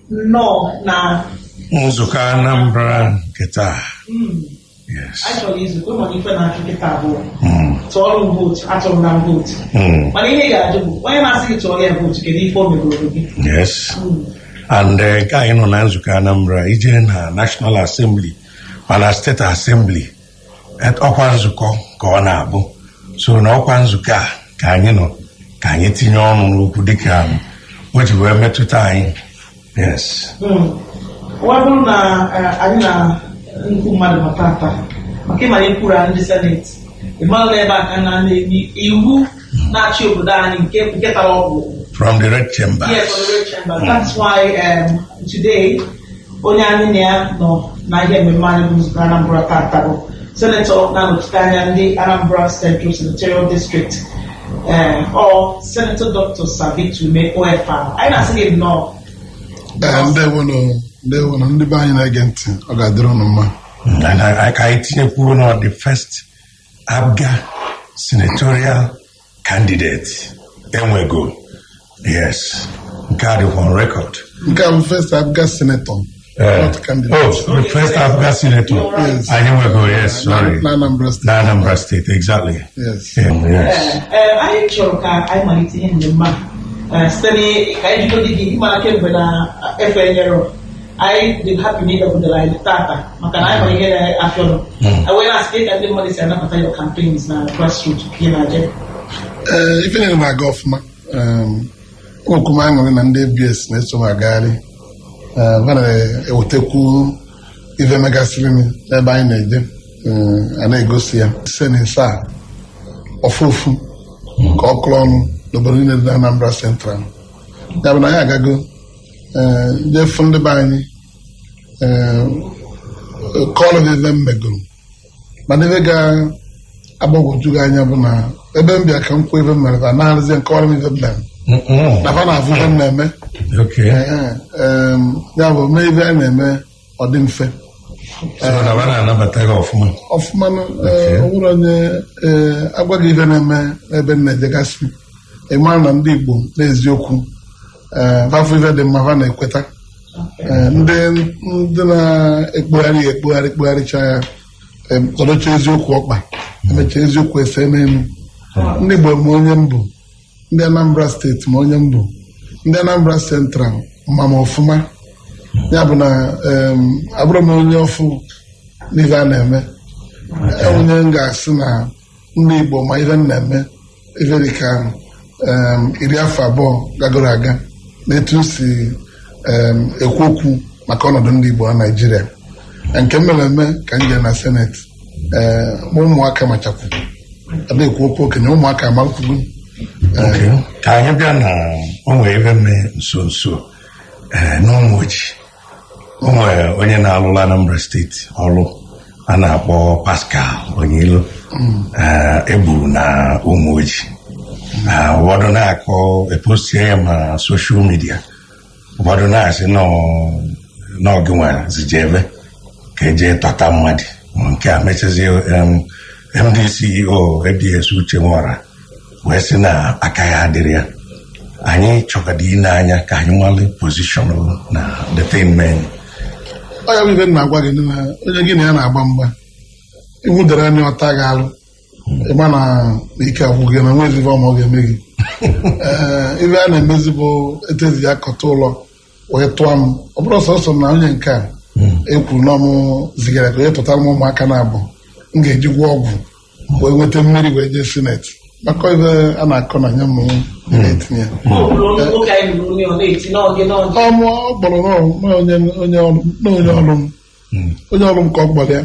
no na nzukọ Anambra nketa. Yes. Actually, it's good money for na nketa bụ. So all vote, atọ na vote. Mana ihe ga-ajụ onye na-asị gị tụọ ya vote kedu ife o megoro gị. Yes. And ka anyị nọ na nzukọ Anambra ije na National Assembly mana State Assembly ọkwa nzukọ ka ọ na-abụ. So na ọkwa nzukọ a ka anyị nọ ka anyị tinye ọnụ n'okwu dịka o ji wee metụta anyị. Yes. Ọ bụrụ na anyị na nnukwu mmadụ matata maka ịma anyị kwuru ndị seneti ịmara ebe aka na na-ebi iwu na-achị obodo anyị nke tara ọgwụ from the red chamber. Yes, from the red chamber. That's why today onye anyị na ya nọ na ihe mmemme anyị bụ nzukọ Anambra tata bụ Senator na-anọchite anya ndị Anambra Central Senatorial District or Senator Dr. Savit Umeh OFR. Anyị na-asị gị nnọọ. Ndewo na ndị be anyị na-ege ntị ọ ga-adịrị unu mma. Ka anyị tinyekwuo na the first APGA senatorial candidate enwego. Yes. Nke a dịkwa on record. Nke a bụ first APGA senator. Not candidate. Oh, the first APGA senator. Yes. Anywego, yes, sorry. Anambra State. Anambra State, exactly. Yes. Yes. Anyị chọrọ ka anyị malite ihe mmemme site ka anyị jido gị ịmara kemgbe na efe nyere anyị dị happy na ịdọbụdara anyị tata maka na anyị nwere ihe na-afịa ọnụ. Wee na-asị ka ndị mmadụ si anabata your campaigns na grassroots ka ị na-aje. Ife niile na-aga ọfụma. Okwu m aṅụrị na ndị ABS na-eso m agagharị. Ha na-ewetekwu ife megasịrị m ebe anyị na-eje a na-egosi ya senisa a ọfụfụ ka ọ kụrụ ọnụ n'obodo niile dị na Anambra Central. Ya bụ na anyị agago jefu ndị be anyị kọọlụ gị ebe m megoro mana ebe ga-agbagwoju gị anya bụ na ebe m bịa ka m kwuo ebe m mere ka na-arụzie nkọọrọ m ebe m mere na fa na-afụ ebe m na-eme ya bụ mee ebe a na-eme ọ dị mfe ọfụma ọbụrụ onye agwa gị ibe na-eme ebe m na-ejegasị ịmara na ndị Igbo n'eziokwu fafụ ife dị mma fa na-ekweta ndị na-ekpogharịcha ya tọrọcha eziokwu ọkpa emecha eziokwu ese n'elu ndị Igbo ma onye mbụ ndị Anambra steeti ma onye mbụ ndị Anambra Central ma ọfụma ya bụ na abụrụ m onye ọfụ n'ife a na-eme onye m ga-asị na ndị Igbo ma ife m na-eme ife dịka 10 afọ abụọ gagoro aga na-etu si ekwu okwu maka ọnọdụ ndị Igbo na Naịjirịa nke mere eme ka m jee na seneti ụmụaka machapụ ada ekwu okwu okenye ụmụaka amalụkwugo. Ka anyị bịa na onwe ebe mme nso nso n'ụmụoji onwe onye na-alụla Anambra steeti ọrụ a na-akpọ Pascal Onyilo egburu na ụmụoji. Ụfọdụ na-akọ epostie ya ma soshal midia, ụfọdụ na-asị n'oge nwere zijebe ka eje tọta mmadụ nke a mechazie MD CEO ABS Uche Nwora wee sị na aka ya adịrị ya. Anyị chọgada ile anya ka anyị nwale pozishọn na detainment. Ọ ya bụ ife na-agwa gị na onye gị na ya na-agba mgba iwu dara anya ọta ga-alụ ịma na ike agwụ gị na nwezi ife ọma ọ ga-eme gị. Ife a na-emezi bụ etezi ya kọta ụlọ wee tụọ m ọ bụrụ sọsọ na onye nke a ekwuru na ọmụ zigara ka onye tụtara m ụmụaka na-abụ m ga-eji gwọ ọgwụ wee nweta mmiri wee jee sineti maka ife a na-akọ na nya m na-etinye ọmụ ọ gbọrọ onye ọrụ m ka ọ gbọrọ ya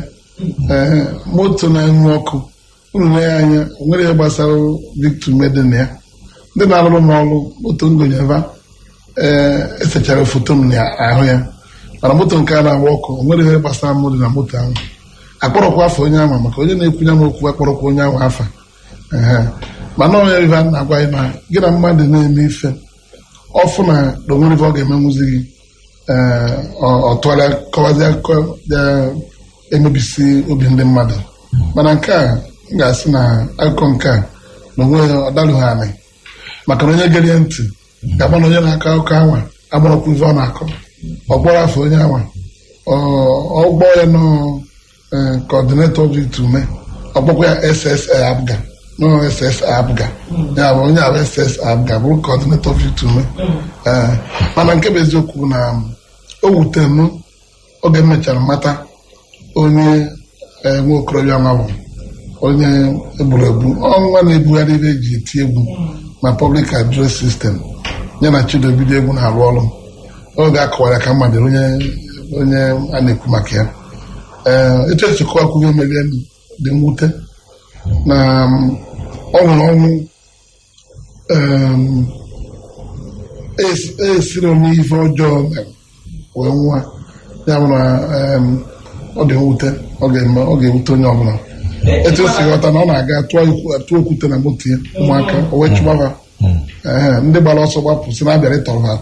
moto na-enwu ọkụ unu na ya anya o nwere ihe gbasara Victor Medin ya ndị na-arụrụ m ọrụ moto ngonyeva esechara foto m n'ahụ ya mana moto nke a na-agba ọkụ o nwere ihe gbasara mmadụ na moto ahụ akpọrọkwa afọ onye ahụ maka onye na-ekwunye m okwu akpọrọkwa onye ahụ afa mana onye ife a na-agwa anyị na gị na mmadụ na-eme ife ọfụ na onwere ife ọ ga-emenwuzi gị ọ tụgharịa kọwazi akụkọ emebisi obi ndị mmadụ mana nke a m ga-asị na akụkọ nke a na onwe ọ dalụghị anị maka na onye gere ntị ga-agba na onye na-akọ akụkọ anwa agbarakwa ife ọ na-akọ ọgbọrọ afọ onye awa ọgbọ ya nọ coordinator of Umeh ọgbọkwa ya SSA Abga no SSA Abga ya bụ onye ahụ SSA Abga bụrụ coordinator of Umeh mana nke bụ eziokwu na o wutere m oge mechara mata onye nwa okorobịa nwa bụ onye egburu egbu ọnwa na-ebugharị ibe eji eti egwu ma public address system ya na Chidobido egwu na-arụ ọrụ oge akọwara ka mmadụ onye a na-ekwu maka ya etu esikwa akwụghị emerie dị mwute na ọ nwere ọnwụ esiri onye ife ọjọọ wee nwa ya bụ na ọ dị mwute ọ ga-ewute onye ọbụla etu o si ghọta na ọ na-aga tụọ okwute na moto ya ụmụaka o wee chụbaba ndị gbara ọsọ gbapụ si na-abịara ịtọrọ ha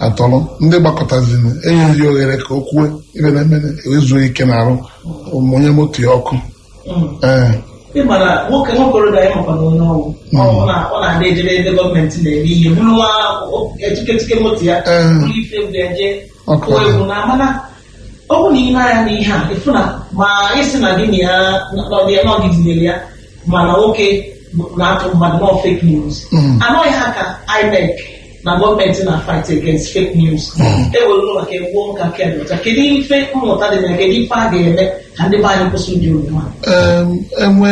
atọrọ ndị gbakọtaziri enyeghị ya oghere ka o kwue ibe na-eme ezuo ike na-arụ onye moto ya ọkụ ịmara nwoke okorobịa anyị makwana onye ọgwụ ọ na-adị ejebe ebe gọọmenti na-eme ihe bụrụ nwa etiketike moto ya bụrụ ife eje kụọ egwu na mana ọ bụ na ị na-anya n'ihe a ịfụ na ma ịsị na gị na ya n'ọgidere ya mana nwoke na-atụ mmadụ nọ fake news anọghị ha ka INEC na gọọmenti na fight against fake news ewere maka egbuo nka kedụta kedu ife mmụta dị na kedu ife a ga-eme ka ndị be anyị kwụsị ụdị omume enwe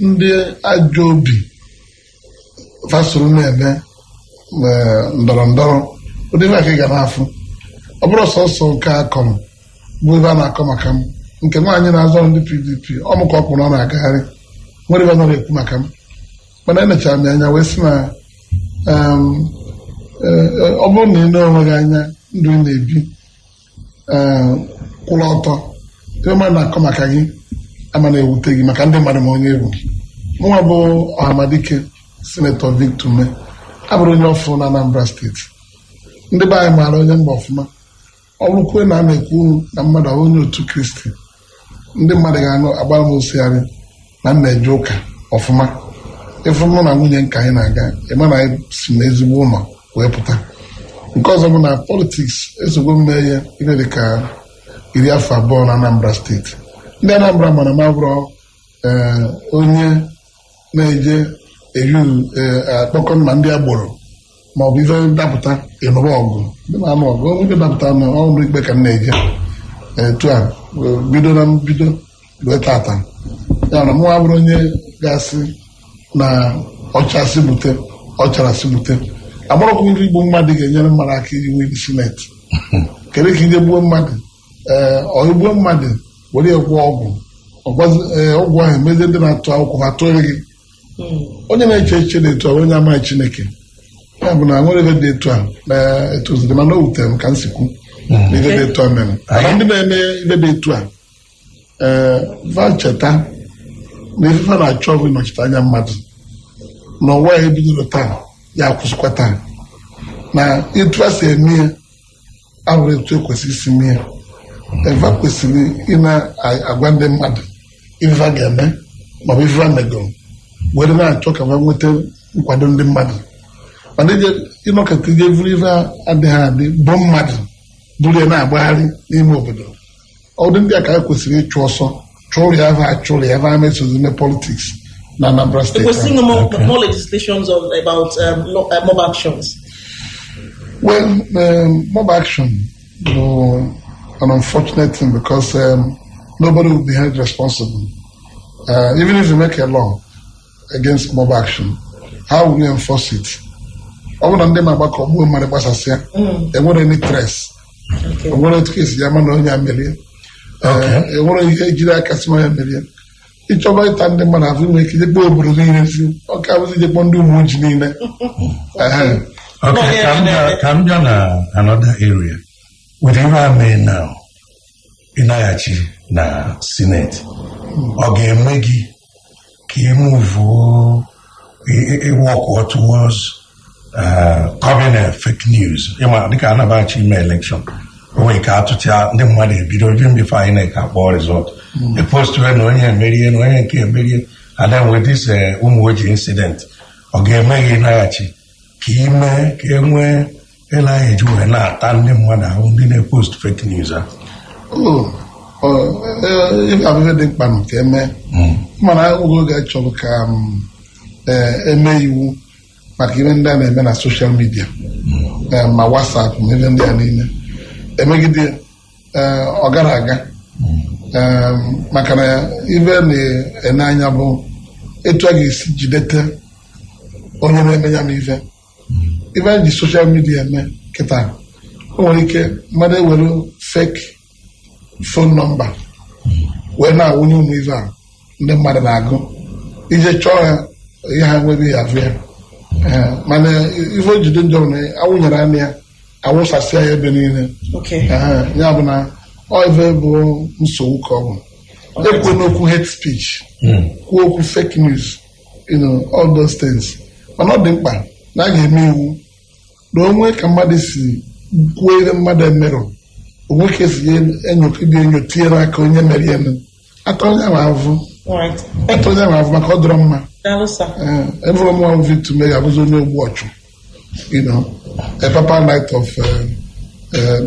ndị ajọ obi fasoro na-eme ndọrọ ndọrọ ụdị ife aka ị ga na-afụ ọ bụrụ sọsọ nke akọrọ bụ ebe a na-akọ maka m nke nwaanyị na-azọ ndị PDP ọmụka ọ kpụrụ ọ na-agagharị nwere ebe nọrọ ekwu maka m mana emechara m anya wee sị na ọ bụrụ na ị na-onwe gị anya ndụ ị na-ebi kwụrụ ọtọ ebe mmadụ na-akọ maka gị ama na-ewute gị maka ndị mmadụ ma onye egwu nwa bụ Ọhamadike Sinetọ Victor Umeh abụrụ onye ọfụ na Anambra steeti ndị be anyị maara onye mba ọfụma ọ bụrụkwe na a na-ekwu na mmadụ ahụ onye otu Kristi ndị mmadụ ga-anụ agbara m osigharị na m na-eje ụka ọfụma ịfụ mụ na nwunye nka anyị na-aga ịma na anyị si n'ezigbo ụlọ wee pụta nke ọzọ bụ na politiks esogbo mme ya ihe dị ka 10 afọ na Anambra steeti ndị Anambra mana ma bụrụ onye na-eje akpọkọ na ndị agboro ma ọ bụ ife dapụta ịnụrụ ọgụ ndị na-anụ ọgụ onye dapụta n'ọrụ ikpe ka m na-eje etu a bido na mbido wee tata ya na mụ abụrụ onye ga-asị na ọchasị bute ọchara si bute agbọrọkwa nri igbu mmadụ ga-enyere mmadụ aka iji nwee sineti kedu ka ije gbuo mmadụ igbuo mmadụ were gwọ ọgwụ ahụ emezie ndị na-atụ akwụkwọ ha tụrụ gị onye na-eche eche na-etu a onye amaghị Chineke ya bụ na nwere ebe dị etu a na-etoziri mana o wutere m ka m sikwu na ibe dị etu a mere mana ndị na-eme ibe dị etu a va cheta na ifefe na-achọ bụ ịnọchite anya mmadụ na ọwa ya ebidoro taa ya akwụsịkwa taa na etu a si eme ya abụrụ etu ekwesịrị isi mee ya eva kwesịrị ị na-agwa ndị mmadụ ife a ga-eme maọbụ ife a megoro were na-achọ ka ha nweta nkwado ndị mmadụ mana ije ịnọkọta ije vụrụ ife adịghị adị bụ mmadụ bụrụ ya na-agbagharị n'ime obodo ọdụ ndị a ka ha kwesịrị ịchụ ọsọ chụrụ ya ava achụrụ ya ava mesozi ime politiks na Anambra steeti. We're seeing more legislations about mob actions. Well, mob action was an unfortunate thing because nobody will be held responsible. Even if you make a law against mob action, how will you enforce it? Ọ bụrụ na ndị na-agbakọ gbuo mmadụ gbasasịa enwere any trace enwere otu esi ya ma na onye amerie enwere ihe ejiri aka si onye amerie ịchọba ịta ndị mmadụ afọ inwe ike ijekpọ obodo niile si ọka abụzi ijekpọ ndị ụmụ ojii niile. Okay, ka m bịa na another area with ihe a mee now ịnaghachi na Senate ọ ga-eme gị ka ịmụvuo ịwọkụ towards covering fake news ịma dịka anabachi ime election onwe ka atụcha ndị mmadụ ebido even before anyị na-akpọ result epostue na onye emerie na onye nke emerie and then with this ụmụ ojii incident ọ ga-eme gị naghachi ka ime ka enwee ele anyị eji wee na-ata ndị mmadụ ahụ ndị na-epost fake news a abụghị dị mkpa nke eme mana oge chọrọ ka eme iwu maka ihe ndị a na-eme na soshal midia ma WhatsApp ma ebe ndị a niile emegide ọ gara aga maka na ibe na-ene anya bụ etu a ga-esi jidete onye na-eme ya ma ibe anyị ji soshal midia eme kịta o nwere ike mmadụ ewere fake fon nọmba wee na-awụnye ụmụ ive a ndị mmadụ na-agụ ije chọọ ya ihe ha nwere ya avụ ya mana ife ojide njọ na awụnyere anya ya awụsasịa ya ebe niile ya bụ na ife bụ nsogbu ka ọ bụ ekwe n'okwu hate speech kwuo okwu fake news all those things mana ọ dị mkpa na a ga-eme iwu na onwe ka mmadụ si kwuo ihe mmadụ emerụ onwe ka esi enyo tinyere aka onye mere ya atọ onye ahụ maka ọ dọrọ mma every one victim may have only watch, a papa night of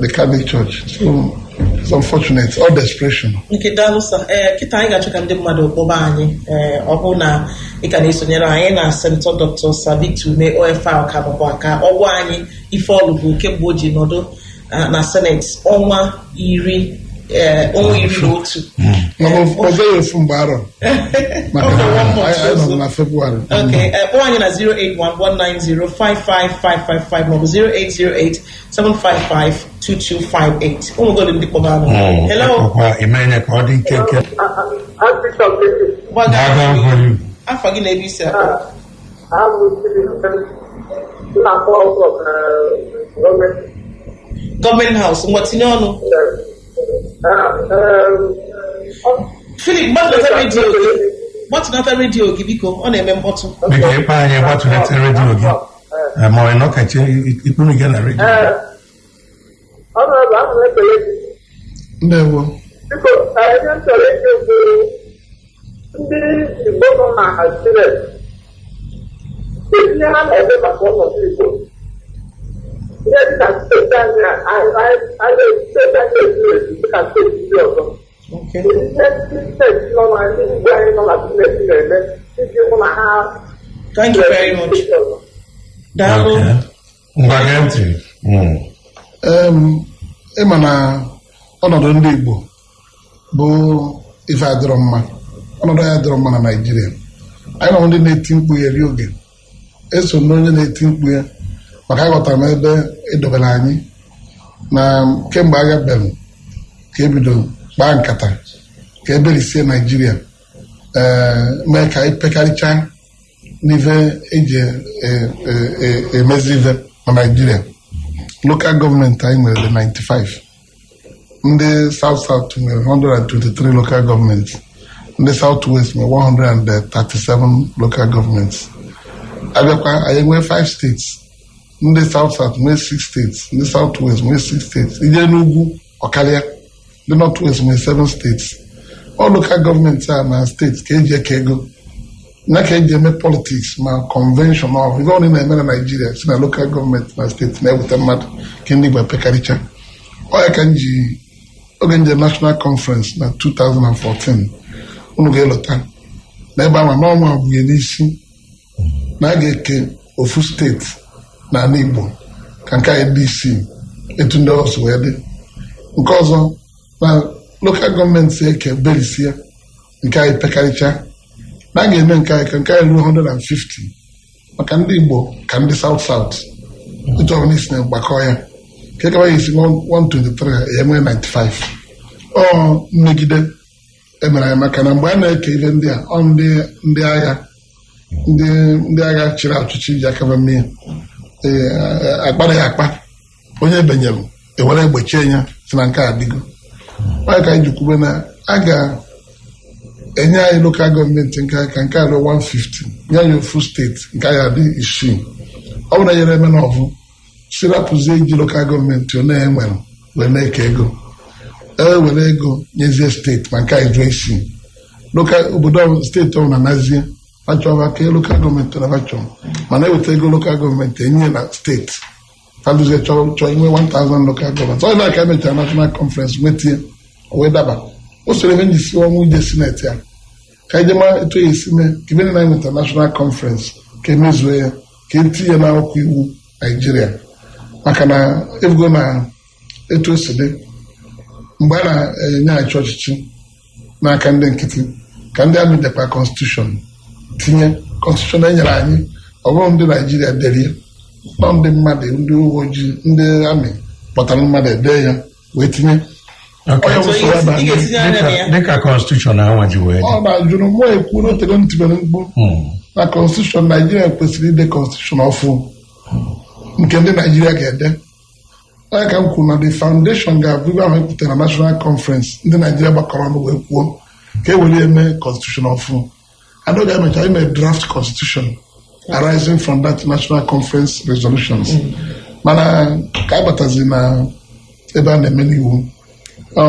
the Catholic Church. So it's unfortunate, all desperation. Okay, Dalusa, kita anyị ga-achọ ka ndị mmadụ kpọba anyị ọ bụ na ị ka na-esonyere anyị na Senator Dr. Victor Umeh OFR ka bụkwa aka ọgwụ anyị ife ọlụ bụ kemgbe o ji nọdụ na Senate ọnwa iri na otu. Ọzọ efu mgbe arọ maka na February. Okay, kpọọ anyị na 08119055555 maọbụ 08087552258. Ụmụgodo ndị kpọba anụ. Hello. Imenye ka ọ dị nkeke. Afọ gị na-ebe isi akpọ. Gọọmenti House, ngwa tinye ọnụ. Philip, gbatụnata redio gị biko, ọ na-eme mkpọtụ. Biko ịkpa anyị gbatụnata redio gị ma ọ nọkachi ikpuru gị na redio. Ndewo. Biko, ihe m chọrọ ịjụ bụ ndị Igbo nọ na Naịjirịa ihe ha na-eme maka ọnọdụ Igbo. Ihe dịka steeti anyị steeti anyị ezu dịka steeti ndị ọzọ. Ihe ndị steeti nọ na ndị Igbo anyị nọ na steeti na-eme iji hụ na ha. Thank you very much. Daalụ. Ngwa gee ntị. Ịma na ọnọdụ ndị Igbo bụ ife adịrọ mma. Ọnọdụ ya adịrọ mma na Naịjirịa. Anyị nọ ndị na-eti mkpu ya eri oge. Eso n'onye na-eti mkpu ya maka aghọtara m ebe edobere anyị na kemgbe agha bere ka ebido kpaa nkata ka eberisie Naịjirịa mee ka ipekarịcha n'ife eji emezi ife na Naịjirịa. Local gọọmenti anyị nwere 95, ndị South nwere 123 local gọọmenti, ndị South West nwere 137 local gọọmenti. Abịakwa anyị nwee 5 states, ndị South nwee 6 states, ndị South West nwee 6 states, ije n'ugwu ọkarịa, ndị North West nwee 7 states. All local gọọmenti a na steeti ka eji eke ego na ka eji eme politiks ma convention ọ ife ọnụ na-eme na Naịjirịa si na local gọọmenti na steeti na-eweta mmadụ ka ndị Igbo pekarịcha. Ọ ya ka oge nje National Conference na 2014 unu ga-elota na ebe ama n'ọnwa abụghị n'isi na a ga-eke ofu steeti na ala Igbo ka nke anyị dị isi etu ndị ọzọ wee dị. Nke ọzọ na lokal gọọmenti eke berisie nke anyị pekarịcha na a ga-eme nke anyị ka nke anyị ruo 150 maka ndị Igbo ka ndị South etu ọbụla isi na mgbakọ ya ka ekebe ya isi 123 enwee 95. Ọ mmegide emere anyị maka na mgbe a na-eke ihe ndị a ọ ndị agha ndị agha chịrị ọchịchị ji akaba mmiri akpara ya akpa onye benyere ewere egbechie ya si na nke a adịgo. Onye ka anyị ji kwube na a ga-enye anyị lokal gọọmenti nke a ruo 150 nye anyị ofu steeti nke anyị adị isii. Ọ bụrụ na nyere eme n'ọvụ si rapụzie iji lokal gọọmenti one enwere wee na-eke ego were ego nyezie steeti ma nke anyị jụọ isii. Obodo steeti ọbụla nazie achọba ka lokal gọọmenti na achọ mana eweta ego lokal gọọmenti enye na steeti Faluzie chọrọ inwe 1,000 local governments. Ọ na-aka emechara national conference nwetie wee daba o soro ebe njisi ọnwụ ije sineti ya ka ije ma etu ya esi mee ka ebe na international conference ka emezuo ya ka etinye na akwụkwọ iwu Naijiria maka na ebugo na etu o si dị mgbe a na-enyeghachi ọchịchị n'aka ndị nkịtị ka ndị amị dekwa constitution tinye constitution enyere anyị ọ bụrụ ndị Naijiria derie nọ ndị mmadụ ndị uwe ojii ndị amị kpọtara mmadụ ede ya wee tinye dịka constitution ahụ ji wee ọ na-ajụrụ mụ ekwu n'otego ntibere mkpu na constitution Naijiria kwesịrị ide constitution ọfụ nke ndị Naijiria ga-ede onye ka m kwuru na the foundation ga-abụ ibe ahụ ekwute na national conference ndị Naijiria gbakọrọ ọnụ wee kwuo ka e were eme constitution ọfụ adọ ga-emecha ime draft constitution arising from that national conference resolutions mana ka abatazi na ebe a na-eme n'iwu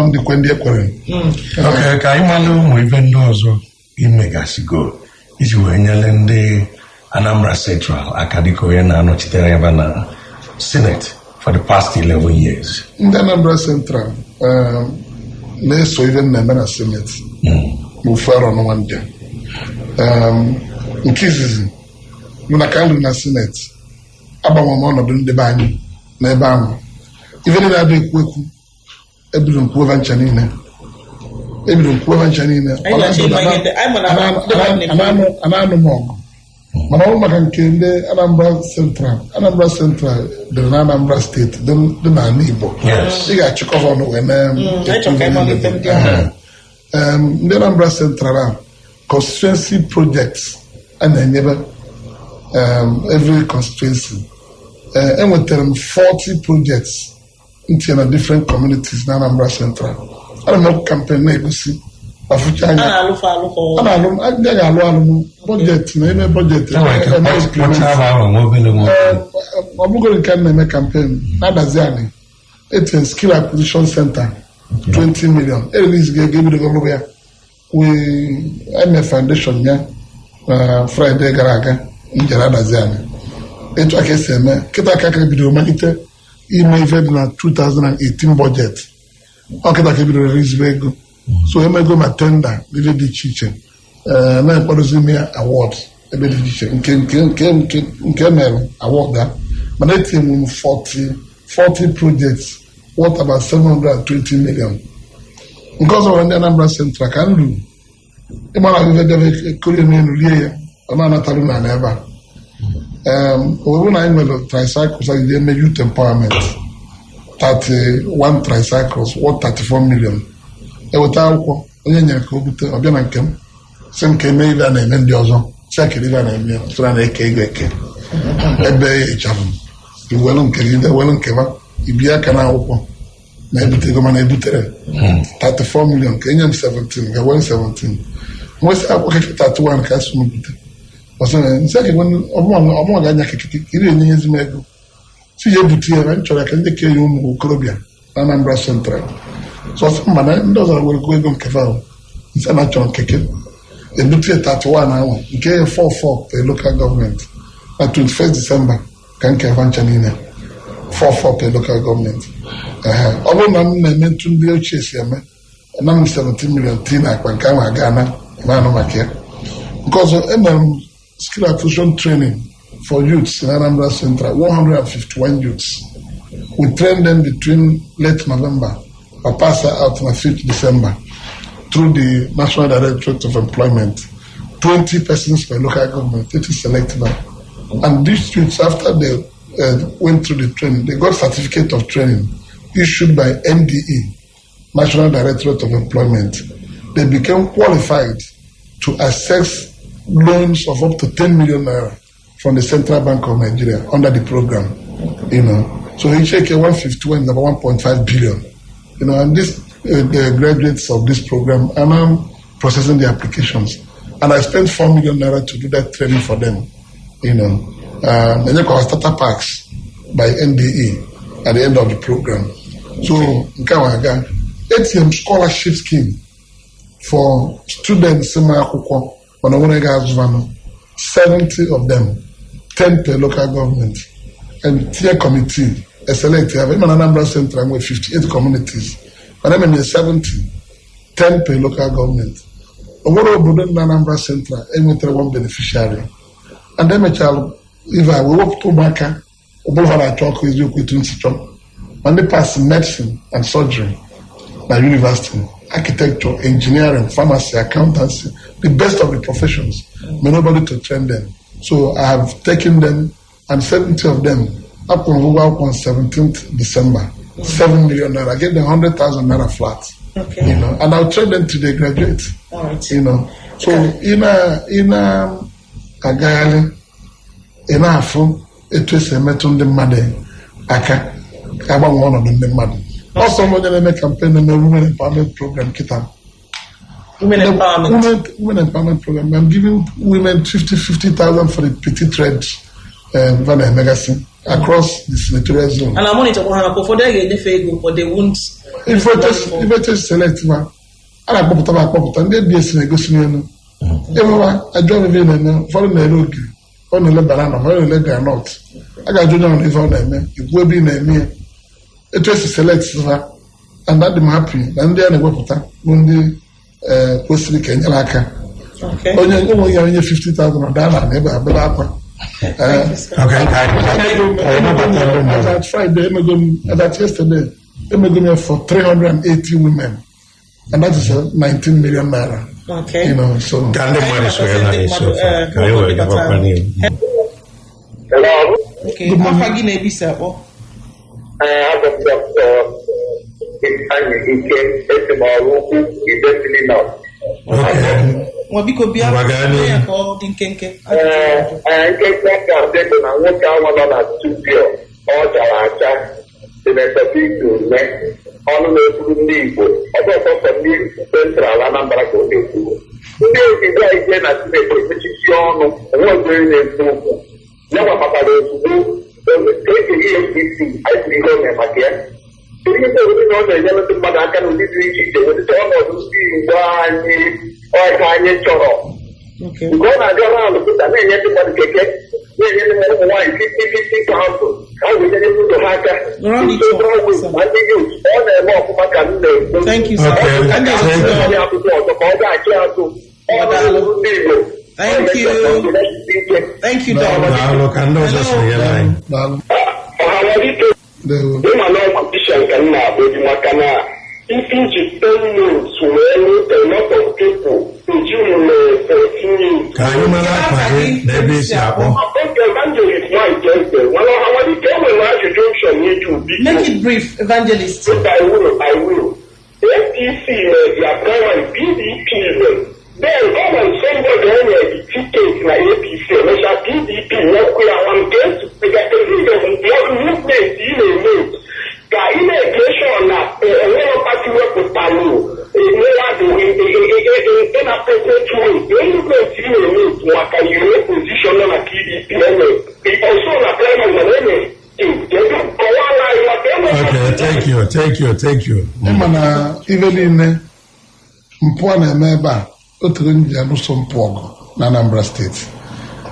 ndịkwe ndị ekwere ka anyị mara ụmụ ife ndị ọzọ imegasịgo iji wee nyere ndị Anambra Central aka dịka onye na-anọchitere ebe na Senate for the past 11 years. Ndị Anambra Central na-eso ife na-eme na Senate n'ofu arọ n'ọnwa ndị nke izizi mụ na ka nri na Senate agbanwe m ọnọdụ ndị be anyị n'ebe ahụ ife niile adị ekwu ebido nkwuo ncha niile ana-anụ m ọgụ mana ọ maka nke ndị Anambra Central dị na Anambra steeti dị n'ala Igbo ị ga-achịkọba ọnụ wee ndị Anambra Central a constituency projects a na-enyebe every constituency enwetara m 40 projects ntinye na different communities na Anambra Central ana m campaign na-egosi afụcha anya agaghị alụ bọjetị na eme bọjetị ọ bụgoro nke a na-eme campaign na-adazi anyị etinye skill acquisition center 20 million ereliz ga-ego ebidogo ọrụ ya eme foundation ya na Friday gara aga njere adazi anyị etu aka esi eme kịta aka bidoro malite ime ife dị na 2018 budget ọkịta ka bidoro rezibe ego so emego ma tenda ebe dị iche iche na-ekpọrọzi ime award ebe dị iche nke mere award ha mana etinye m 40 projects worth about 720 million nke ọzọ nwere ndị Anambra Central ka m ruru ịmara ife debe korie n'elu rie ya ọ na-anatarụ n'ala ebe a owewe na anyị nwere tricycles a ji eme youth empowerment 31 tricycles worth 34 million eweta akwụkwọ onye nyere ka o bute ọbịa na nke m si m ka eme ibe a na-eme ndị ọzọ si akere ibe a na-eme sora na-eke ego eke ebe ịchabụ iwelu nke gị ewelu nkeba ibi aka na akwụkwọ na-ebute ego mana ebutere 34 million ka enye m 17 ga-ewelu 17 nwesị akwụkwọ keke 31 ka asụ m bute nsị aka ọmụọ ga-anya kekeke ka iri enye ezi m ego si ya ebute ya m chọrọ ka ndị ka enye ụmụ okorobịa na Anambra Central sọsọ mba na ndị ọzọ were ego nke ahụ nsị na chọrọ nkeke ebute 31 ahụ nke 44 per local government na 21st December ka nke vancha niile 44 per local government ọ bụrụ na m na-eme ntụ ndị ochie si eme na m 17 million tii na akpa nke ahụ aga na anụ maka ya nke ọzọ emere m skill acquisition training for youths in Anambra Central 151 youths we trained them between late November or pass out on 5th December through the National Directorate of Employment 20 persons per local government it is selected now and these youths after they went through the training they got certificate of training issued by NDE National Directorate of Employment they became qualified to access loans of up to 10 million naira from the Central Bank of Nigeria under the program, So each check 151 is about 1.5 billion, and this the graduates of this program are now processing the applications. And I spent 4 million naira to do that training for them, And then our starter packs by NDE at the end of the program. So, ATM scholarship scheme for students in Makuko, 70 of them, 10 per local government. tier committee select have in Anambra Central with 58 communities, but I'm in 70, 10 per local government. Overall, Anambra Central, one beneficiary. And then, if I work to Baka, I talk with you, when they pass medicine and surgery, by university, architecture, engineering, pharmacy, accountancy, the best of the professions, but nobody to train them. So I have taken them, and 70 of them up on 17th December, 7 million naira. I gave them 100,000 naira flat. Okay. You know, and I'll train them till they graduate. All right. You know, so in a Agali, in a full, it was a metal the mother. Aka, I want one of them the mother. Also, when they make campaign in the women empowerment program, Kitan. Women empowerment. Women empowerment program. I'm giving women 50,000 for the petit trade magazine across the senatorial zone. And I want it to go for them, but they won't. If I just select one, I like Papa, and they'll be a negotiation. Everyone, I join the and follow the road. On the banana, on the leg or not. I got to know if it will be near me. It was a select, and that I'm happy. And then I work when the Costa Rica, okay. Only 50,000 dollars, never, but About Friday, about yesterday, they for 380 women, and that is 19 million naira. Okay. You know, so. Hello. Okay. How far you be, sir? I have a doctor. It's about eventually not. Okay. Well, because we are called in Kenke. I get that down and work out one on a studio or Jalacha in a to make on the Nibo. Although for me, Central Anambra go to. Today is right again at the which is young, one very important. Never Papa to do. Take the EFCC, I think on them again. Even though we know the yellow mother can only reach it, with the top of the sea, or tiny choro. Okay. Go and go around with the name of the ticket, then 50,000. I will tell you to hack Thank you, sir. Thank you. Thank you, If you tell me to a lot of people to you can you manage make it brief, evangelist. I will. FTC, their primary PDP, then come and send the ticket like APC, which are PDP, what we are on guest, because the movement in a in a creation that a party work with Palu, inappropriate way. When you go to a what can you position on a PDP, also on a primary. Okay, thank you. Mana even in mpụ na-eme ebe a otu ndị anụso mpụ ọgụ na Anambra steeti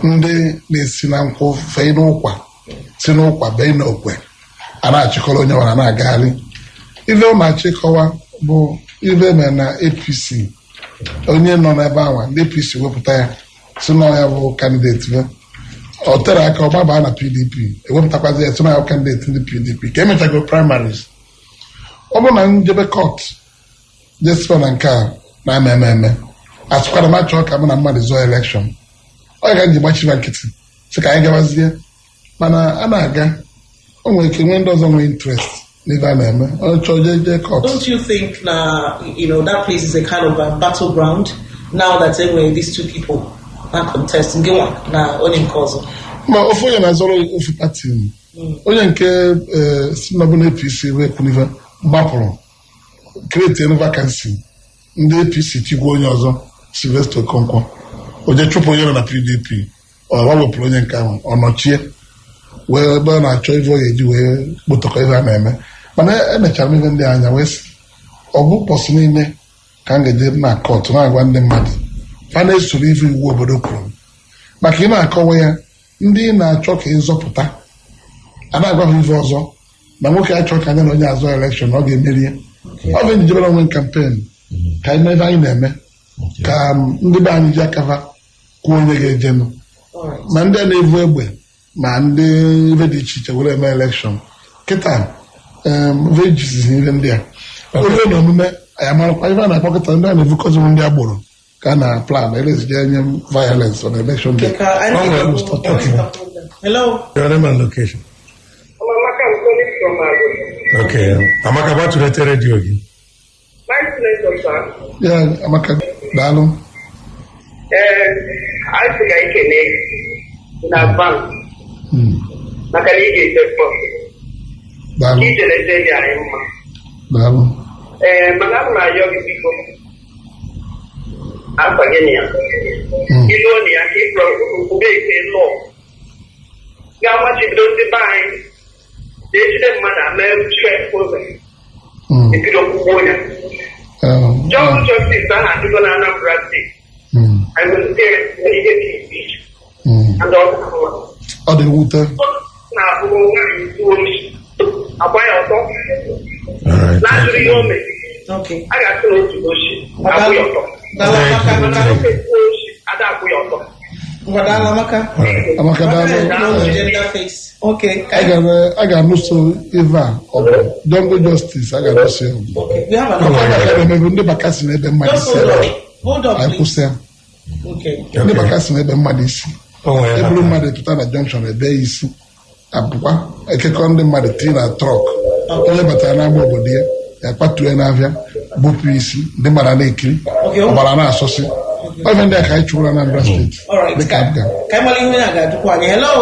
ndị na-esi na nkwụ fee n'ụkwa si n'ụkwa bee n'okwe a na-achịkọrọ onye ọbụla na-agagharị ife ọ na-achịkọwa bụ ife mere na APC onye nọ n'ebe ahụ ndị APC wepụta ya si na ya bụ kandideti ọ tere aka ọgbaba na PDP ewepụtakwazi ya si na ya bụ kandideti ndị PDP ka emechago primaries ọ bụ na njebe kọt jesipa na nke a na ememe asụkwara m achọ ka mụ na mmadụ zụọ elekshọn ọ ga-eji gbachiba nkịtị sị ka anyị gawazie mana a na-aga o nwere ike nwee ndị ọzọ nwee interest n'ife a na-eme ọ chọọ jee kọt. Don't you think that place is a kind of a battleground now that these two people are contesting na onye nke ọzọ ma ofu onye na-azọrọ ofu pati onye nke si n'ọbụ na APC wee kwunive gbapụrụ create a vacancy ndị APC tigwe onye ọzọ Sylvester Okonkwo oje chụpụ onye nọ na PDP ọ wepụrụ onye nke ahụ ọ nọchie wee ebe ọ na-achọ ife ọ ga-eji wee kpụtọkọ ife a na-eme mana emechara m ife ndị anya wee sị ọ bụ pọsụ niile ka m ga-eje na kọtụ na-agwa ndị mmadụ fa na-esoro ife iwu obodo kwuru maka ị na-akọwa ya ndị na-achọ ka ịzọpụta a na-agwa ha ife ọzọ na nwoke achọ ka anya na onye azụ elekshọn ọ ga-emeri ya ọ bụ enyi jebere onwe kampen ka anyị mee anyị na-eme ka ndị be anyị ji akava kwuo onye ga-ejenụ ma ndị a na-evu egbe ma ndị ife dị iche iche were eme elekshọn kịta vejizi ihe ndị a ofe na omume anyị amarakwa ife a na-akpọ kịta ndị a na-evukọzi ndị agboro ka a na plan elezije enye violence on election day. Hello. Your name and location. Amaka, I'm calling from Ago. Okay. Amaka, what to the radio again? My name is sir. Yeah, Amaka, daalụ. I think I can in advance. Maka na ị ga-echekwa. Daalụ. Ije na-eje ya anyị mma. Daalụ. Mana m na-ayọ gị biko. Akwanye na ya. Ilu ọ na ya ka ịkpọrọ mgbe ike lụọ. Ga-amachibido ndị be anyị na-ejide mmadụ ama eruchie ụzọ. Ebido kwugbo ya. Jọọ justice ahụ adịgo na Anambra steeti. I will say ihe dị iche iche. And ọ dị mwute. Na-abụ nwaanyị zuo ochi. Agba ya ọtọ. Na-ajụrụ ihe o mere. A ga-asị na otu ochi. Agbụ ya ọtọ. Mana ofe zuo ochi, ada agbụ ya ọtọ. Amaka daalụ. Okay. A ga-anụso ebe a ọ bụ Dongo Justice a ga-anụso ya. We have another. Ọ ga-emebe ndị bakasị na ebe mmadụ isi anyị kwụsị ya. Ndị bakasị na ebe mmadụ isi eburu mmadụ pụta na junction ebe isi abụkwa ekekọ ndị mmadụ tii na trọk onye batara n'agba obodo ya ya kpatue n'abịa bupụ isi ndị mmadụ na-ekiri ọbara na-asọsị ọbịa ndị a ka anyị chụrụ na Anambra steeti dịka Afghan. Ka anyị mara ihe onye a ga-ajụkwa anyị. Hello.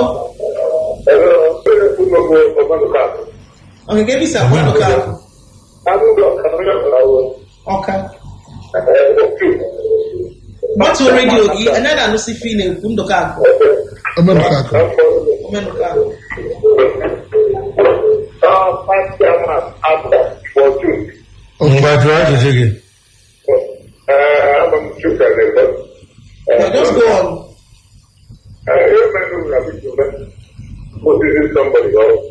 Okay, give me some one look. Okay. What's your radio? Another no see feeling. Kumdoka. Omenukako. Just go on. Somebody else.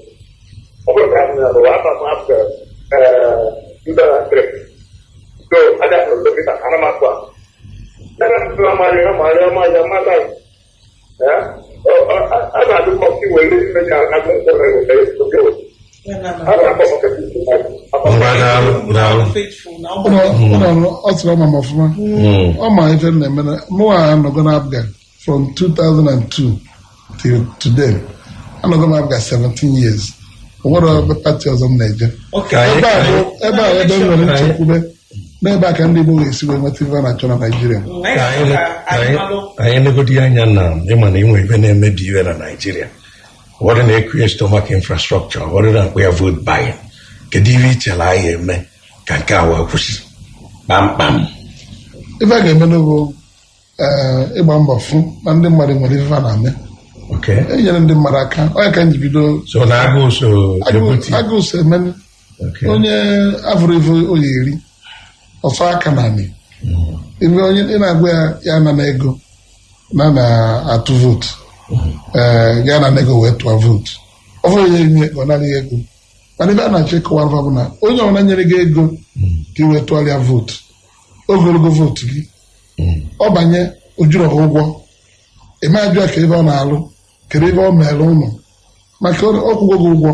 So I got to look at Anambra. Then I got to copy when this thing happens. Ọ sịrị ọma ọfụma ọ ma ife na-eme mụ anọgo na Afghan from 2002 till today anọgo m Afghan 17 years onwere pati ọzọ m na-eje ebe a ebe m nwere nchekwube n'ebe a ka ndị Igbo ga-esi wee nweta ife na-achọ na Naijiria. Anyị negodi anya na ịma na inwe ife na-emebi iwe na Naijiria ụfọdụ na-ekwu stomach infrastructure ụfọdụ na-akpọ ya vote buying. Kedu ihe ichere anyị eme ka nke a wee kwụsị kpamkpam? Ife a ga-eme n'ogo ịgba mbọ fụ na ndị mmadụ nwere ife a na-ame enyere ndị mmadụ aka onye ka njibido agụụ so emeni onye avụrụ ife onye eri ọsọ aka na anị ife onye ị na-agwa ya na ego na-atụ vootu ya na ego wee tụọ vootu ọ bụrụ onye enye ego ọ naghị ego mana ife a na-achọ ịkọwa bụ na onye ọbụla nyere gị ego ka ị wee tụọrịa vootu ogologo vootu gị ọ banye ojuru ha ụgwọ eme ajụ ka ebe ọ na-alụ kere ebe ọ mere ụlọ maka ọkwụgwọ gị ụgwọ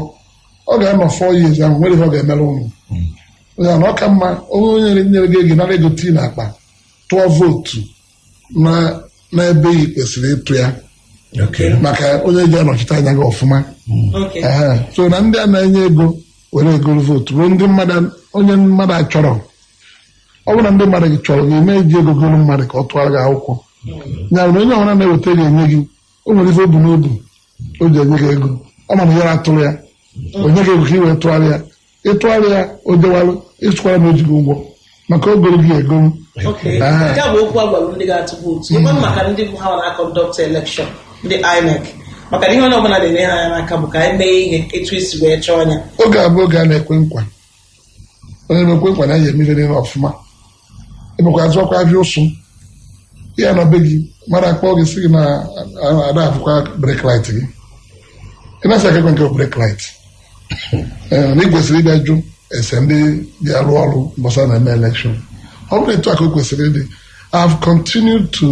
ọ ga-anọ 4 years ahụ nwere ihe ọ ga-emere ụlọ ya na ọ ka mma onye nyere gị ego nara ego tii na akpa tụọ vootu n'ebe ị kwesịrị ịtụ ya maka onye ji anọchite anya gị ọfụma. So na ndị a na-enye ego were egoro vootu ruo ndị mmadụ onye mmadụ achọrọ ọ bụrụ na ndị mmadụ gị chọrọ gị eme eji ego goro mmadụ ka ọ tụọra gị akwụkwọ ya na onye ọbụla na-eweta ego enye gị o nwere ife obu n'obu o ji enye gị ego ọ mana ya na-atụrụ ya onye gị ego ka ị wee tụgharị ya ịtụgharị ya o dewalụ ịtụkwara na o ji gị ụgwọ maka o goro gị ego. Nke a bụ okwu a gwara ndị ga-atụ vootu ebe maka ndị bụ ha na-akọndọkt elekshọn ndị INEC maka na ihe onye ọbụla na-enye ha anya n'aka bụ ka anyị mee ihe etu esi wee chọọ anya. Oge abụọ oge a na-ekwe nkwa onye na-ekwe nkwa na ya emere ihe ọfụma ịbụkwa azụọkwa abịa ụsụ ya na be gị mara akpọ gị sị gị na ada afụkwa brek light gị ị na-asị aka nke break light na ị kwesịrị ịga jụ ese ndị dị arụ ọrụ gbasara na-eme election. Ọ bụrụ etu aka o kwesịrị ịdị. I have continued to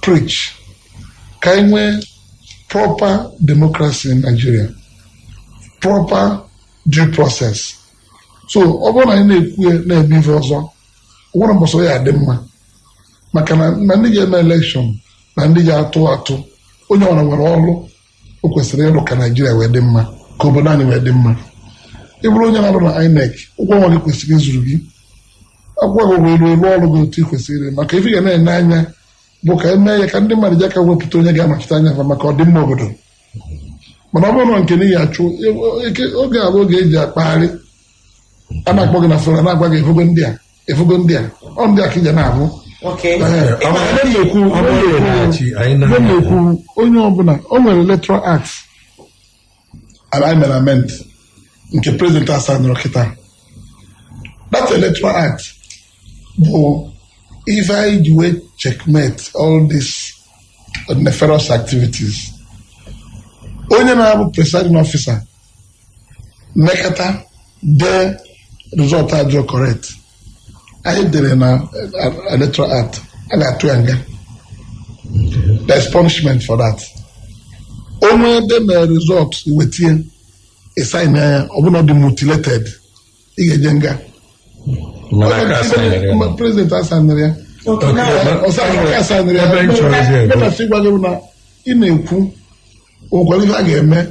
preach ka anyị nwee proper democracy in Nigeria, proper due process. So ọ bụrụ na anyị na-ekwu na-ebe ife ọzọ ọ bụrụ mbọsọ ya adị mma maka na ndị ga-eme election na ndị ga-atụ atụ onye ọra nwere ọrụ o kwesịrị ịrụ ka Naijiria wee dị mma ka obodo anyị wee dị mma. Ị bụrụ onye na-arụ na INEC ụgwọ ọnwa gị kwesịrị izuru gị, akwụkwọ gị wee rụọ ọrụ gị otu ị kwesịrị maka ife ga na-ene anya bụ ka eme ya ka ndị mmadụ ji aka wepụta onye ga-anọchite anya maka ọdịmma obodo. Mana ọ bụrụ na nke n'ihi achụ oge abụ oge eji akpagharị a na-akpọ gị na fora na-agwa gị efugo ndị a ọ ndị a ka ije na-abụ na-ekwu onye ọbụla o nwere electoral act amendment nke prezidenti asanụrụ kịta. That electoral act bụ ife anyị ji wee checkmate all these nefarious activities. Onye na-abụ presiding officer mmekọta dee result ajọ correct, anyị dere na electoral act a ga-atụ ya nga. There's punishment for that. Onye de na result wetie esign ya ọbụna dị mutilated ị ga-eje nga. President asanịrị ya mepasị gwa gị bụ na ị na-ekwu ụkwara ife a ga-eme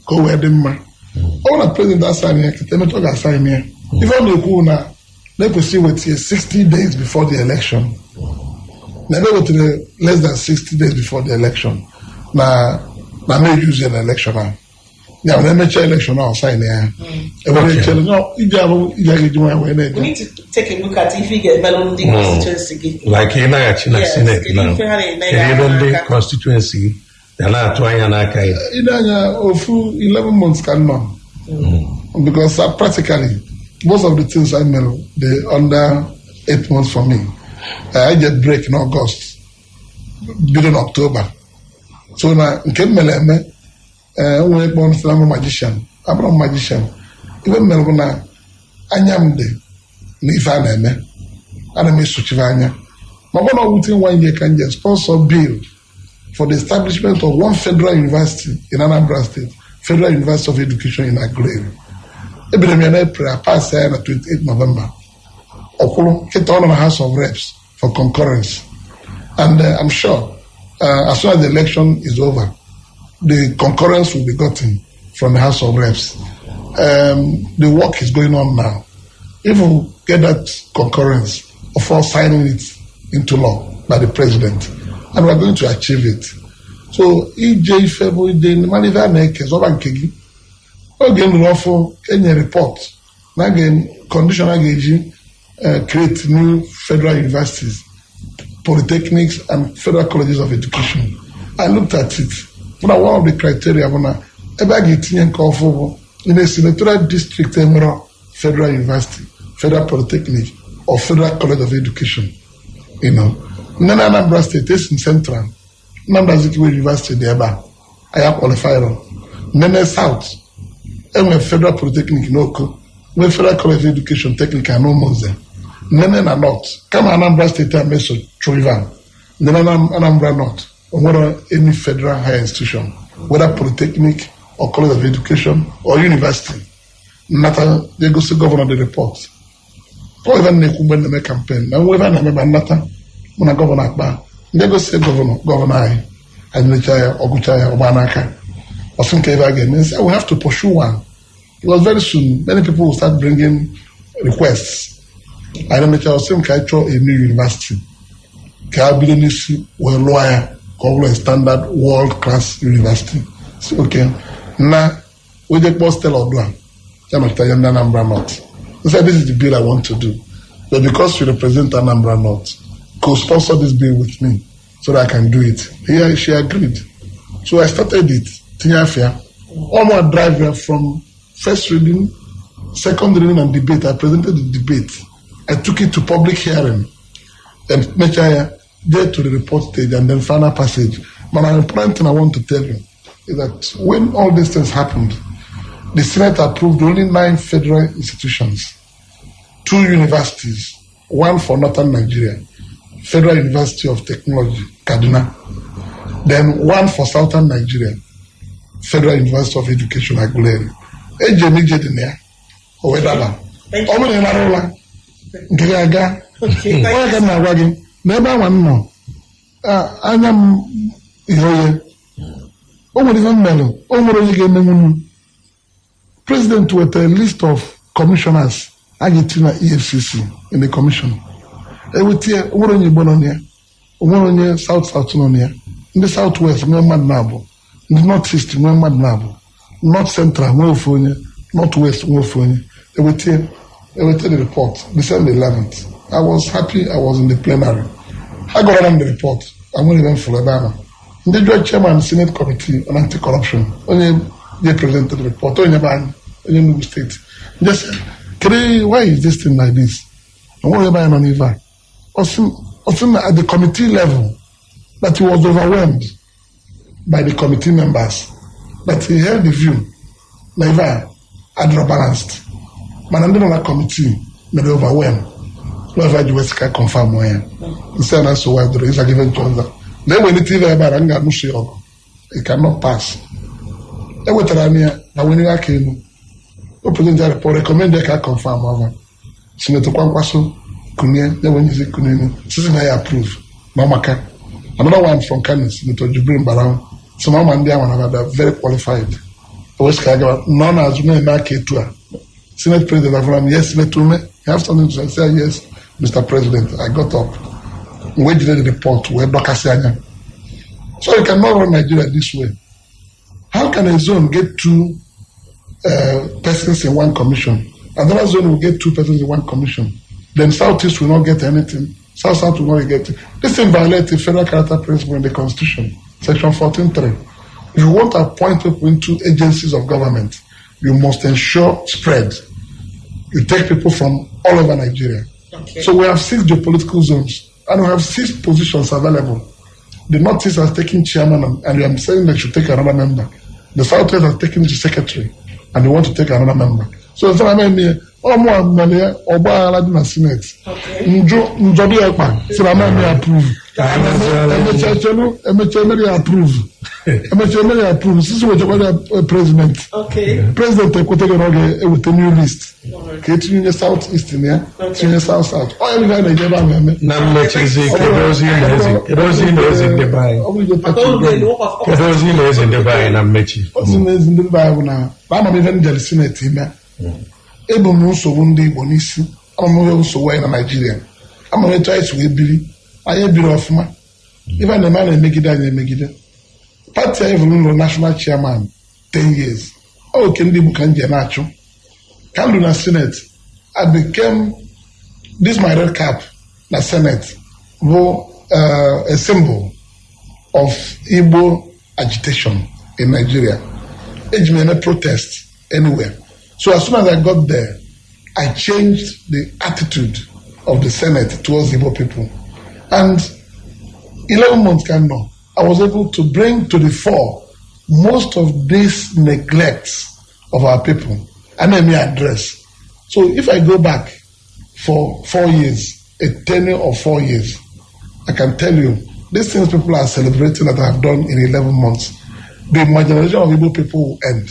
ka o wee dị mma. Ọ na president asanị ya kịta emetụ ọ ga-asanị ya ife ọ na-ekwu na na-ekwesị iwetie 60 days before the election na ebe wetere less than 60 days before the election na na-use an election ahụ ya na emecha election ahụ sign ya ewere echere iji abụ iji aga eji nwa ya wee na-eje. We need to take a look at if we get melody constituency gị. Like ị naghachi na Senate na kedu ndị constituency ya na-atụ anya n'aka ya. Ile anya ofu 11 months ka nọ because practically most of the things I know they under 8 months for me. I get break in August bido October. So na nke mmele eme nwere ekpe ọnụ sịla magician abụrụ magician ibe mmere bụ na anya m dị na ife a na-eme ana m esochive anya ma ọ bụ na within 1 year ka nje sponsor bill for the establishment of one federal university in Anambra State, Federal University of Education in Aguleri. Ebere m ya na April pass ya na 28 November ọkwụrụ kịta ọnụ na House of Reps for concurrence and I'm sure as soon as the election is over the concurrence will be gotten from the House of Reps. The work is going on now. If we get that concurrence of us signing it into law by the president, and we're going to achieve it. So, EJ February, the Maniva Nekes, over Kegi, again, lawful any report, again, conditional gauge, create new federal universities, polytechnics, and federal colleges of education. I looked at it. But one of the criteria in a senatorial district, federal university, federal polytechnic, or federal college of education. You know, Nana Anambra State is in Central. Anambra Zikiwe University, there, I have qualified. Nene South, and we federal polytechnic in Oko, we federal college of education, technical, no more there. Nene na North, come Anambra State and Meso Troivan. Nene Anambra North. Or whether any federal higher institution, whether polytechnic or college of education or university. Nata, they go to governor the report. Or even the campaign. And whether I remember Nata, when I governor Akbar, they go say governor I, Adnichaya, Oguchaya, Obanaka, or some cave again. And say, we have to pursue one. Because very soon, many people will start bringing requests. I don't know, some can throw a new university. Can be the lawyer. Call a standard world-class university. So, okay. Now, we just post tell Odua. Anambra North. This is the bill I want to do. But because you represent Anambra North, co-sponsor this bill with me so that I can do it. She agreed. So I started it. Tinyafia. Almost drive here from first reading, second reading and debate. I presented the debate. I took it to public hearing. And Mechaya, there to the report stage and then final passage. But an important thing I want to tell you is that when all these things happened, the Senate approved only 9 federal institutions, 2 universities, 1 for Northern Nigeria, Federal University of Technology, Kaduna, then 1 for Southern Nigeria, Federal University of Education, Aguleri. Ejemije dị na ya, o wee daba. Ọ bụrụ na ị mara ụla, nke gị aga, onye ka m na-agwa gị, n'ebe anwa m nọ, anya m ihe oye, o nwere ihe m mere, o nwere onye ga-emenwu. President with a list of commissioners, I get in EFCC in the commission. Every year, we're on your bononia, we're on your South Nonia, in the Southwest, we're mad nabo, in the Northeast, we're mad nabo, North Central, we're Phonia, Northwest, we're Phonia. Every year, the report, December 11th. I was happy, I was in the plenary. I got around the report, I went even for Alabama. In the Joint Chairman of the Senate Committee on Anti-Corruption, they presented the report on your state. Just why is this thing like this? And what about on Eva? Also at the committee level, that he was overwhelmed by the committee members, that he held the view, Naiva had balanced. Man, I'm on a committee, may be overwhelmed. Whoever the West can confirm where. Instead of so why there is a given choice. Then when it is about Anga Mushio, it cannot pass. I went around here, and when I came, the president report recommended I confirm over. Senator Kwankwaso, Kunye, then when you say Kunye, Susan I approve. Mamaka. Another one from Kano, Senator Jibrin Barang. So Mama and Diana are very qualified. West Kaga, none as me and K2. Senate President Avram, yes, Senator Umeh, you have something to say? I said, yes, Mr. President. I got up. We did the report, we had Bakasianya. So you cannot run Nigeria this way. How can a zone get 2 persons in one commission? Another zone will get 2 persons in one commission. Then Southeast will not get anything. South will not get it. This thing violates the federal character principle in the Constitution, Section 14.3. If you want to appoint people into agencies of government, you must ensure spread. You take people from all over Nigeria. Okay. So we have 6 geopolitical zones, and we have 6 positions available. The Northeast has taken chairman, and we are saying they should take another member. The Southwest has taken the secretary, and they want to take another member. So it's not me. Oh, more money, or buy a Ladina Senate. Njobi Ekman, so I'm not approve. MHML approve. MHML approve. This is what the president. Okay. President Ekoteganoge with a new list. Okay, to the Southeast in here, to the South. Oh, every guy they give out. Namlechizi, Kedozi in the buy. Kedozi is in the buy, Namlechi. What's in the buy now? I'm even the Senate team. Able no so one day bonisi, I'm also wearing a Nigerian. I'm going to try to be a bit of ma. Even the man and make it and make it. Party even national chairman 10 years. Oh, can be Bukanja Nacho. Can do na Senate. I became this my red cap, na Senate, a symbol of Igbo agitation in Nigeria. Age me protest anywhere. So as soon as I got there, I changed the attitude of the Senate towards Igbo people. And 11 months ago, I was able to bring to the fore most of these neglects of our people and let me address. So if I go back for 4 years, a tenure of 4 years, I can tell you, these things people are celebrating that I have done in 11 months, the marginalization of Igbo people will end.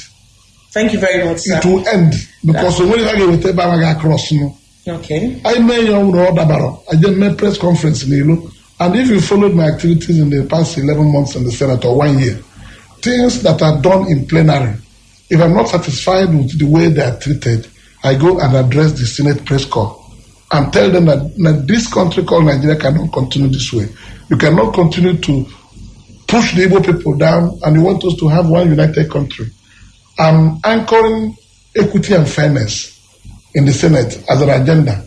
Thank you very much, sir. It will end because when I get with across, okay. I made I did my press conference in Ilu, and if you followed my activities in the past 11 months in the Senate or 1 year, things that are done in plenary, if I'm not satisfied with the way they are treated, I go and address the Senate press corps and tell them that this country called Nigeria cannot continue this way. You cannot continue to push the Igbo people down, and you want us to have one united country. I'm anchoring equity and fairness in the Senate as an agenda.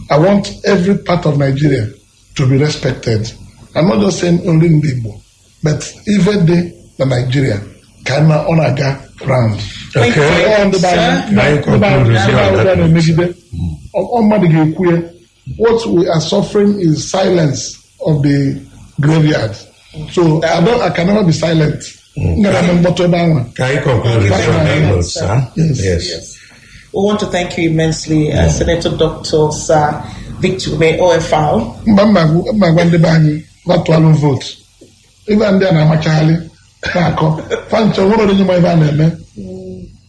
I want every part of Nigeria to be respected. I'm not just saying only in Igbo, but even the Nigeria can honor round. Okay. What we are suffering is silence of the graveyard. So I can never be silent Can you conclude this on that note, sir? Yes. We want to thank you immensely, Senator Dr. Sir Victor Umeh, OFL. Vote. Even then, I'm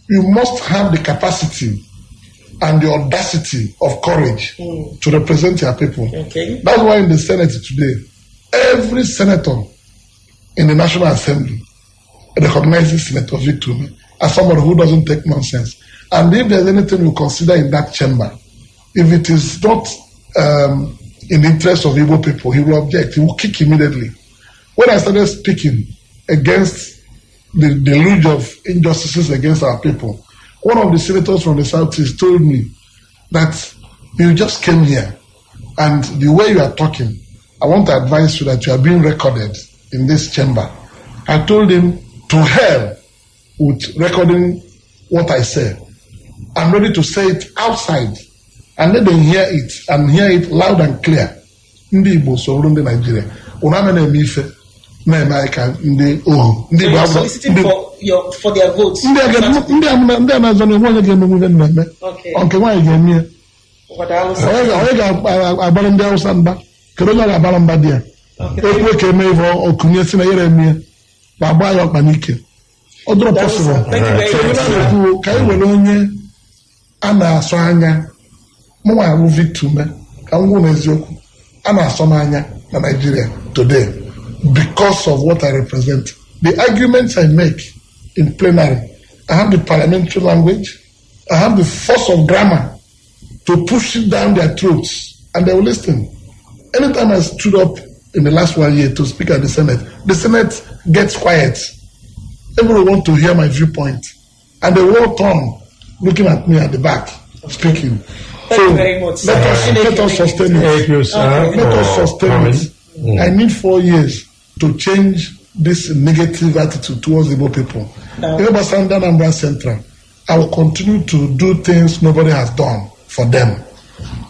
you must have the capacity and the audacity of courage to represent your people. Okay. That's why in the Senate today, every senator in the National Assembly recognizes Senator Victor Umeh as somebody who doesn't take nonsense. And if there's anything you consider in that chamber, if it is not in the interest of Igbo people, he will object. He will kick immediately. When I started speaking against the deluge of injustices against our people, one of the senators from the Southeast told me that you just came here and the way you are talking, I want to advise you that you are being recorded in this chamber. I told him, to hell with recording what I say. I'm ready to say it outside and let them hear it and hear it loud and clear. Ndị Igbo soro ndị Nigeria. Una na emife na America ndị ohu. Ndị Igbo soliciting for their votes. Ndị na-azọ na onye ga-eme ihe mmemme. Nke nwaanyị ga-eme. Onye ga-agbara ndị Hausa mba. Kedu onye ga-agbara mba dị ya? Ekwe ka eme ihe okunye si na yere eme ma agba ya ọkpa n'ike. Ọ dịrọ possible. Ka e were onye a na-asọ anya mụnwa ahụ Victor Umeh ka m gwụ n'eziokwu a na-asọ m anya na Nigeria today because of what I represent. The arguments I make in plenary, I have the parliamentary language, I have the force of grammar to push it down their throats and they will listen. Anytime I stood up in the last 1 year to speak at the Senate gets quiet. Everyone wants to hear my viewpoint and they will turn looking at me at the back speaking. Thank you very much. Let us sustain it. Thank you, sir. Let us sustain it. I need 4 years to change this negative attitude towards the Igbo people. Ever since Anambra Central, I will continue to do things nobody has done for them.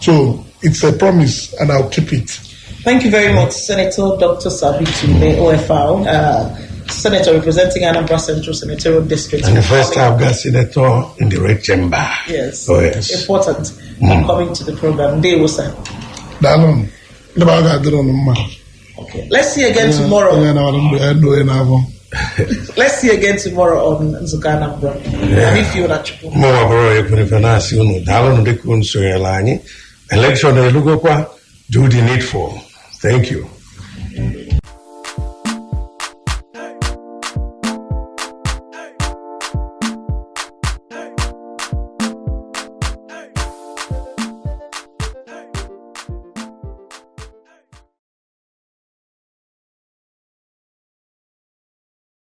So it's a promise and I'll keep it. Thank you very much, Senator Dr. Sir Victor Umeh, OFL, Senator representing Anambra Central Senatorial District. And the first time I've got Senator in the red chamber. Yes. Oh, yes. Important for coming to the program. They will say. Okay. Let's see again tomorrow. Let's see again tomorrow on Nzuka Anambra. If you want to election, do the needful. Thank you.